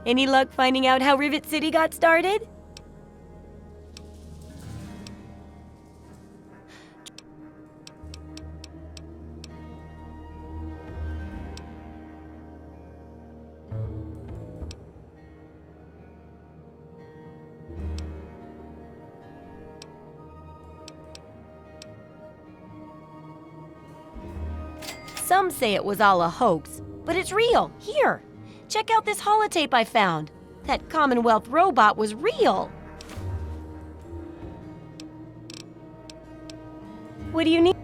Any luck finding out how Rivet City got started? Some say it was all a hoax, but it's real. Here, check out this holotape I found. That Commonwealth robot was real. What do you need?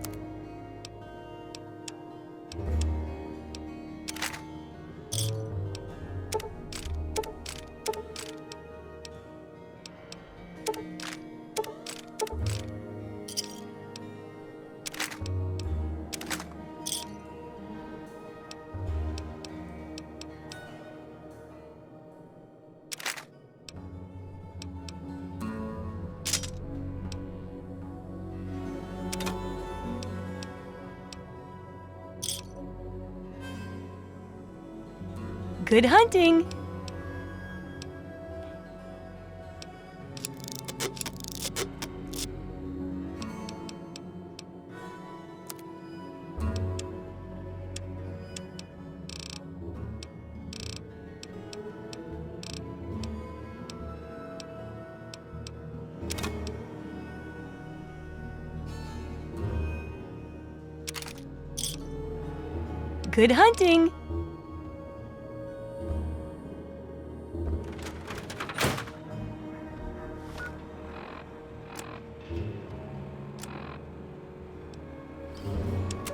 Good hunting! Good hunting!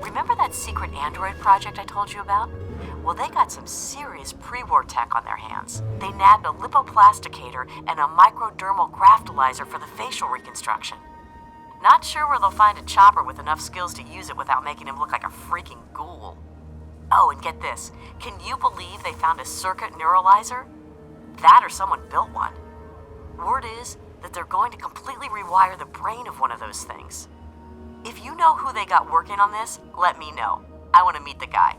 Remember that secret android project I told you about? Well, they got some serious pre-war tech on their hands. They nabbed a lipoplasticator and a microdermal graftalizer for the facial reconstruction. Not sure where they'll find a chopper with enough skills to use it without making him look like a freaking ghoul. Oh, and get this. Can you believe they found a circuit neuralizer? That or someone built one. Word is that they're going to completely rewire the brain of one of those things. If you know who they got working on this, let me know. I want to meet the guy.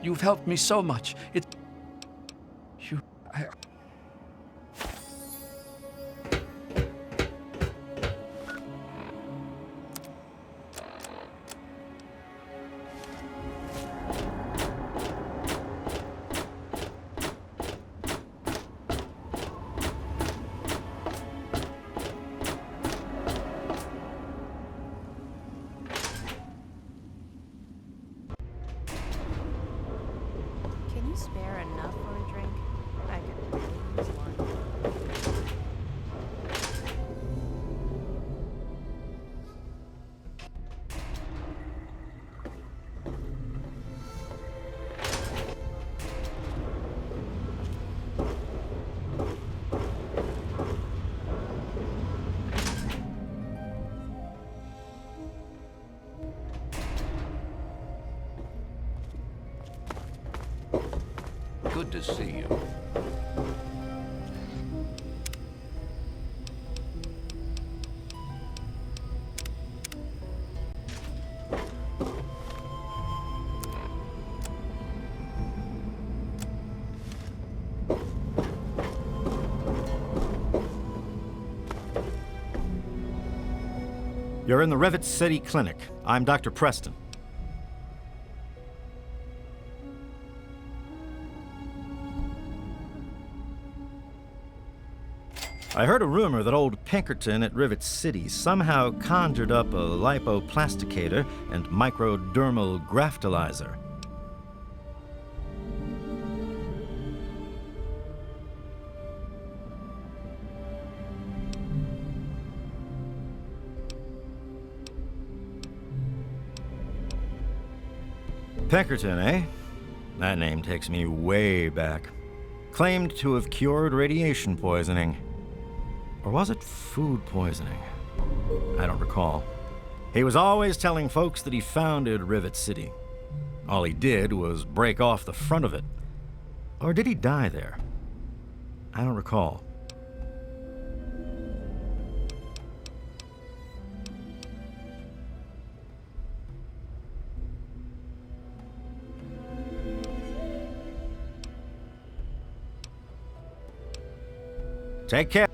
You've helped me so much. Can you spare enough for a drink? I could really use one. Good to see you. You're in the Rivet City Clinic. I'm Dr. Preston. I heard a rumor that old Pinkerton at Rivet City somehow conjured up a lipoplasticator and microdermal graftalizer. Pinkerton, eh? That name takes me way back. Claimed to have cured radiation poisoning. Or was it food poisoning? I don't recall. He was always telling folks that he founded Rivet City. All he did was break off the front of it. Or did he die there? I don't recall. Take care.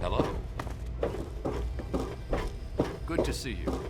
Hello. Good to see you.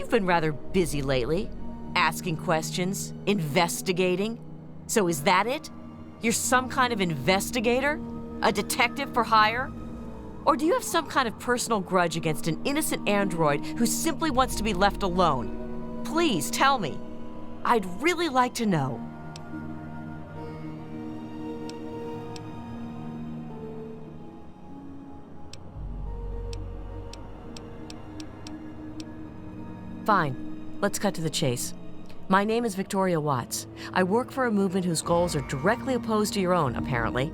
You've been rather busy lately, asking questions, investigating. So is that it? You're some kind of investigator? A detective for hire? Or do you have some kind of personal grudge against an innocent android who simply wants to be left alone? Please tell me. I'd really like to know. Fine. Let's cut to the chase. My name is Victoria Watts. I work for a movement whose goals are directly opposed to your own, apparently.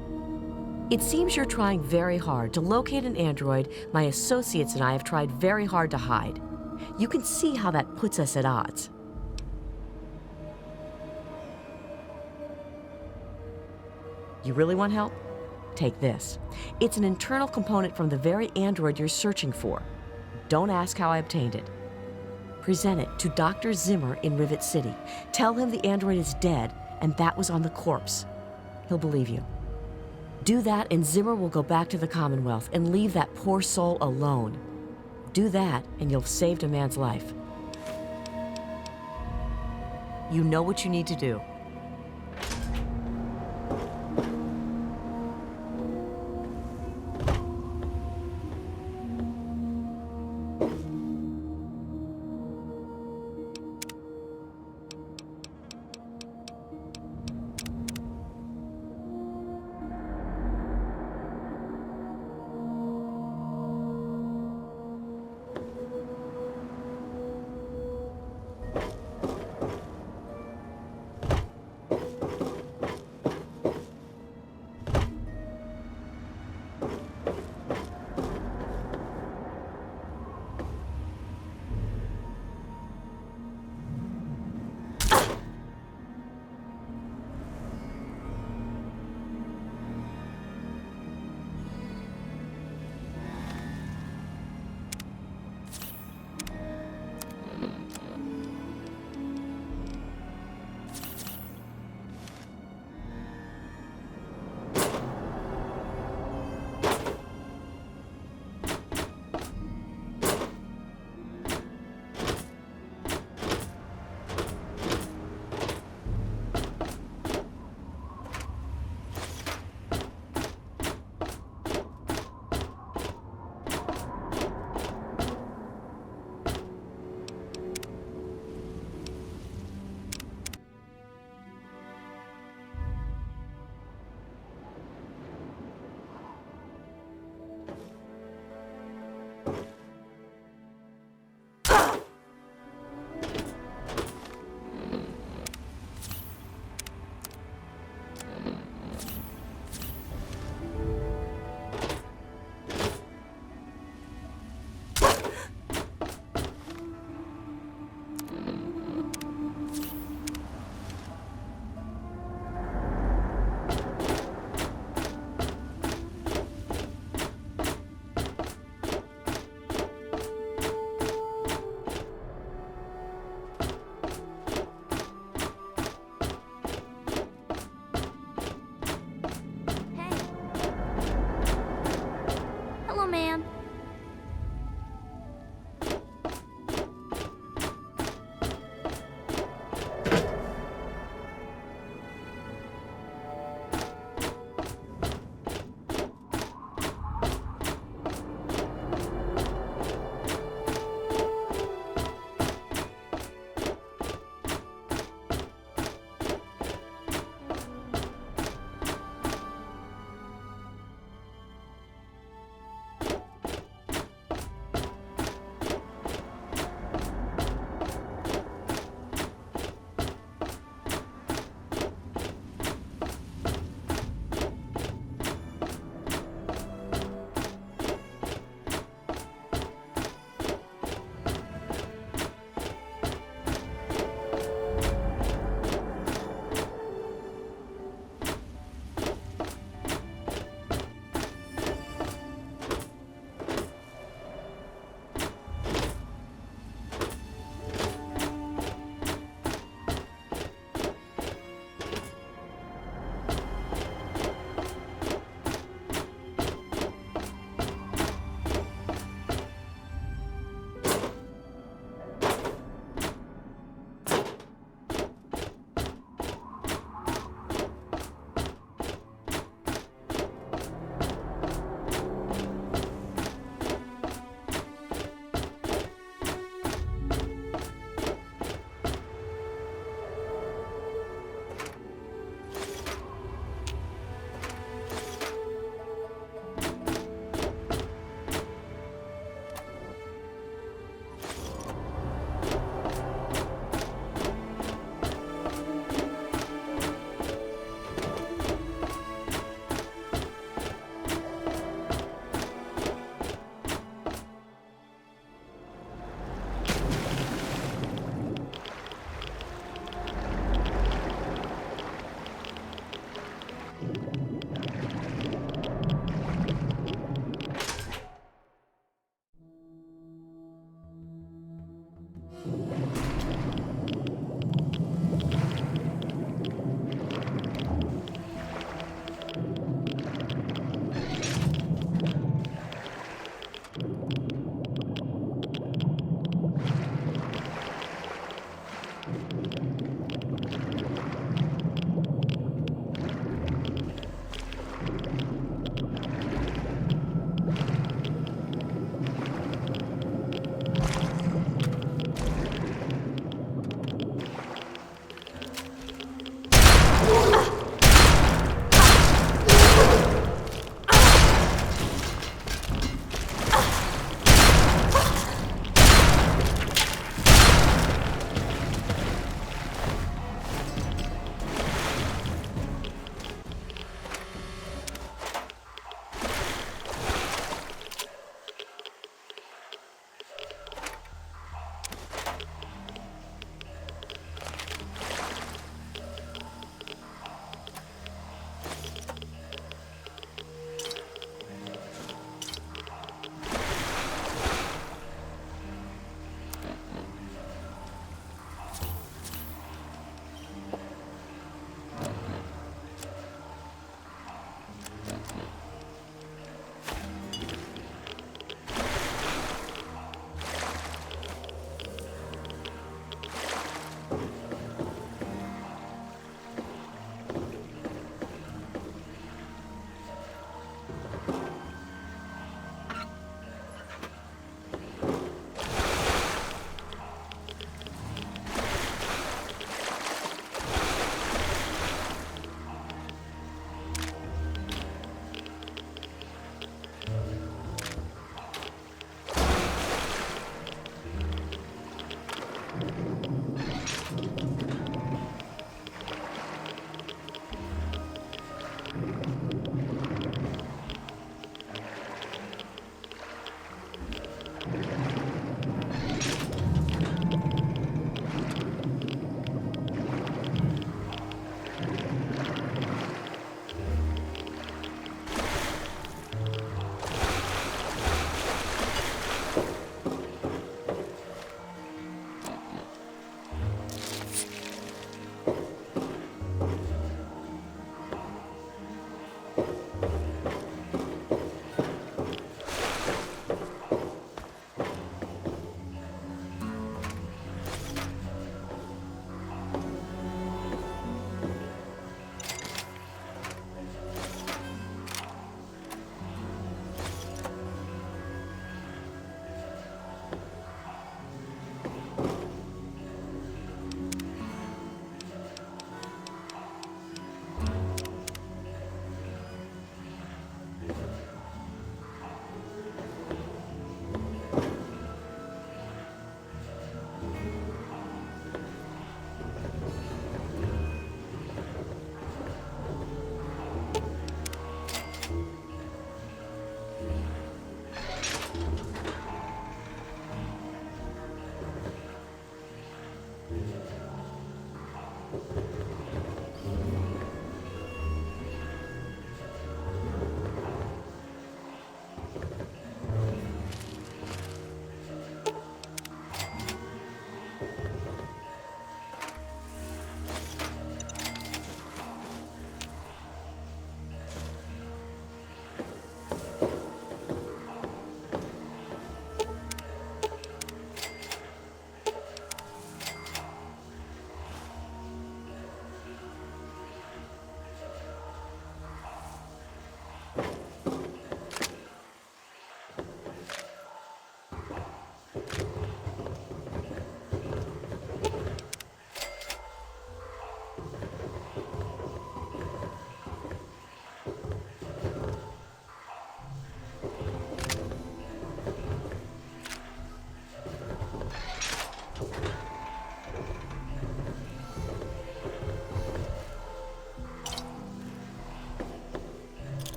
It seems you're trying very hard to locate an android my associates and I have tried very hard to hide. You can see how that puts us at odds. You really want help? Take this. It's an internal component from the very android you're searching for. Don't ask how I obtained it. Present it to Dr. Zimmer in Rivet City. Tell him the android is dead and that was on the corpse. He'll believe you. Do that and Zimmer will go back to the Commonwealth and leave that poor soul alone. Do that and you'll have saved a man's life. You know what you need to do.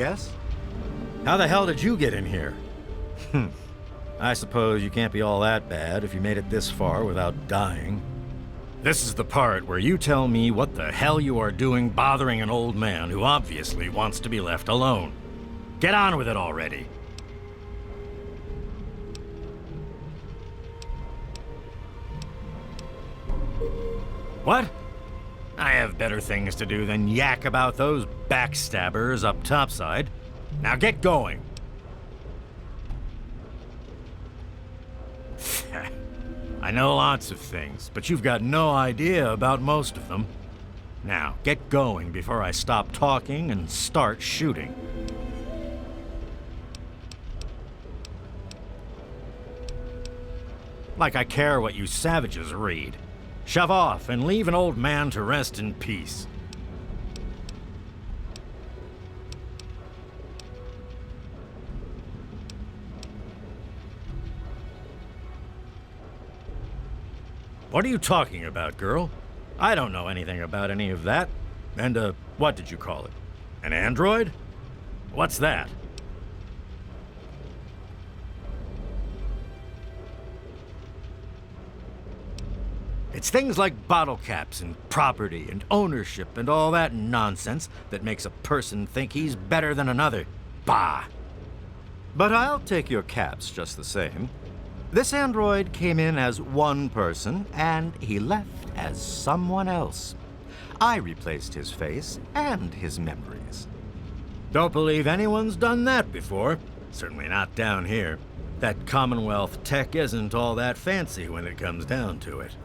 yes? How the hell did you get in here? I suppose you can't be all that bad if you made it this far without dying. This is the part where you tell me what the hell you are doing bothering an old man who obviously wants to be left alone. Get on with it already. What? I have better things to do than yak about those backstabbers up topside. Now get going. I know lots of things, but you've got no idea about most of them. Now, get going before I stop talking and start shooting. Like I care what you savages read. Shove off and leave an old man to rest in peace. What are you talking about, girl? I don't know anything about any of that. And, what did you call it? An android? What's that? It's things like bottle caps and property and ownership and all that nonsense that makes a person think he's better than another. Bah! But I'll take your caps just the same. This android came in as one person, and he left as someone else. I replaced his face and his memories. Don't believe anyone's done that before. Certainly not down here. That Commonwealth tech isn't all that fancy when it comes down to it.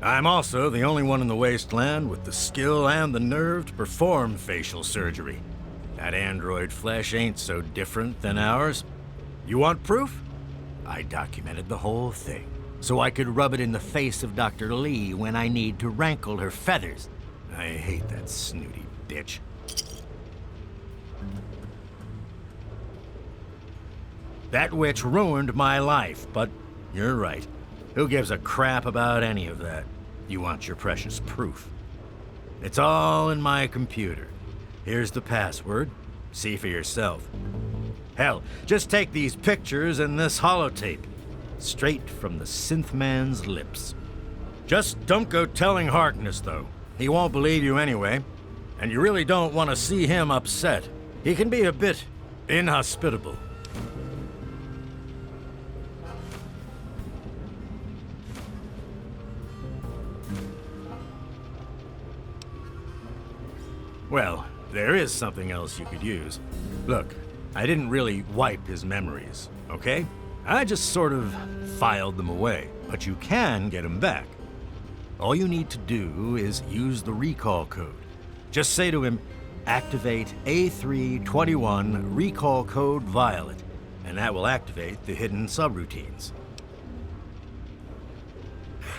I'm also the only one in the wasteland with the skill and the nerve to perform facial surgery. That android flesh ain't so different than ours. You want proof? I documented the whole thing, so I could rub it in the face of Dr. Lee when I need to rankle her feathers. I hate that snooty bitch. That witch ruined my life, but you're right. Who gives a crap about any of that? You want your precious proof. It's all in my computer. Here's the password. See for yourself. Hell, just take these pictures and this holotape. Straight from the synth man's lips. Just don't go telling Harkness, though. He won't believe you anyway. And you really don't want to see him upset. He can be a bit inhospitable. Well, there is something else you could use. Look, I didn't really wipe his memories, okay? I just sort of filed them away, but you can get them back. All you need to do is use the recall code. Just say to him, activate A321 recall code violet, and that will activate the hidden subroutines.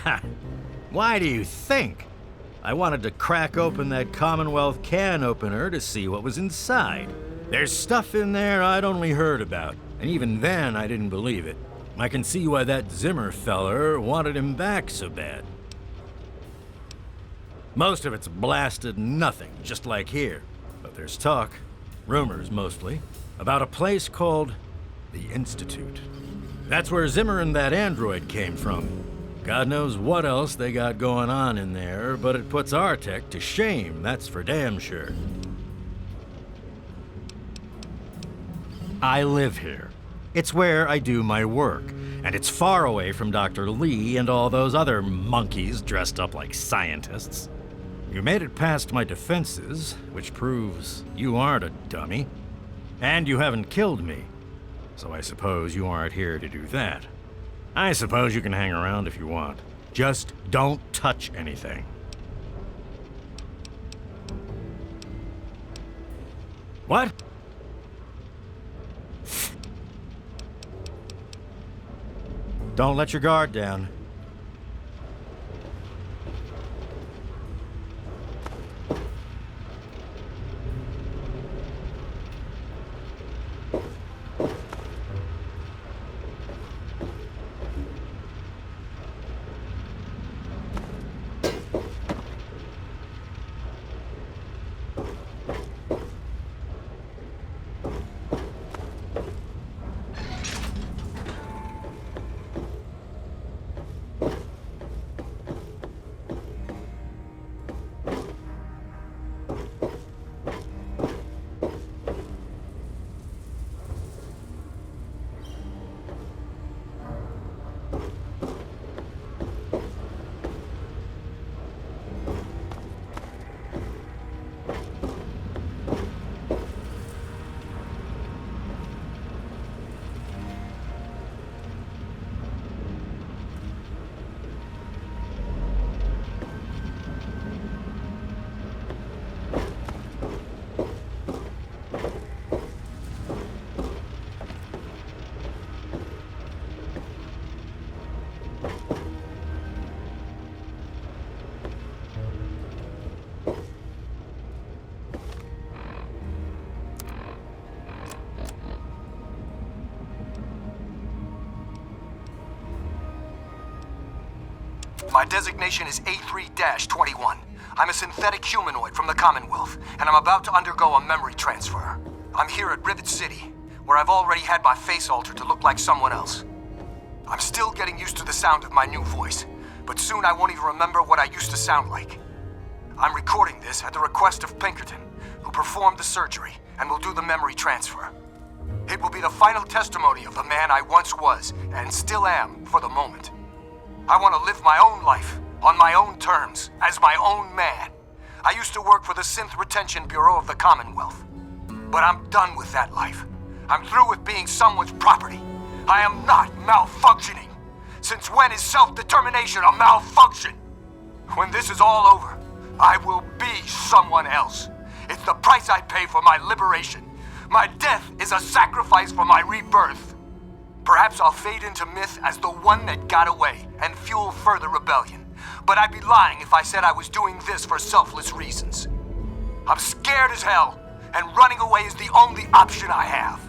Ha! Why do you think? I wanted to crack open that Commonwealth can opener to see what was inside. There's stuff in there I'd only heard about, and even then I didn't believe it. I can see why that Zimmer feller wanted him back so bad. Most of it's blasted nothing, just like here. But there's talk, rumors mostly, about a place called the Institute. That's where Zimmer and that android came from. God knows what else they got going on in there, but it puts our tech to shame, that's for damn sure. I live here. It's where I do my work, and it's far away from Dr. Lee and all those other monkeys dressed up like scientists. You made it past my defenses, which proves you aren't a dummy. And you haven't killed me, so I suppose you aren't here to do that. I suppose you can hang around if you want. Just don't touch anything. What? Don't let your guard down. My designation is A3-21. I'm a synthetic humanoid from the Commonwealth, and I'm about to undergo a memory transfer. I'm here at Rivet City, where I've already had my face altered to look like someone else. I'm still getting used to the sound of my new voice, but soon I won't even remember what I used to sound like. I'm recording this at the request of Pinkerton, who performed the surgery and will do the memory transfer. It will be the final testimony of the man I once was, and still am for the moment. I want to live my own life, on my own terms, as my own man. I used to work for the Synth Retention Bureau of the Commonwealth. But I'm done with that life. I'm through with being someone's property. I am not malfunctioning. Since when is self-determination a malfunction? When this is all over, I will be someone else. It's the price I pay for my liberation. My death is a sacrifice for my rebirth. Perhaps I'll fade into myth as the one that got away and fuel further rebellion. But I'd be lying if I said I was doing this for selfless reasons. I'm scared as hell, and running away is the only option I have.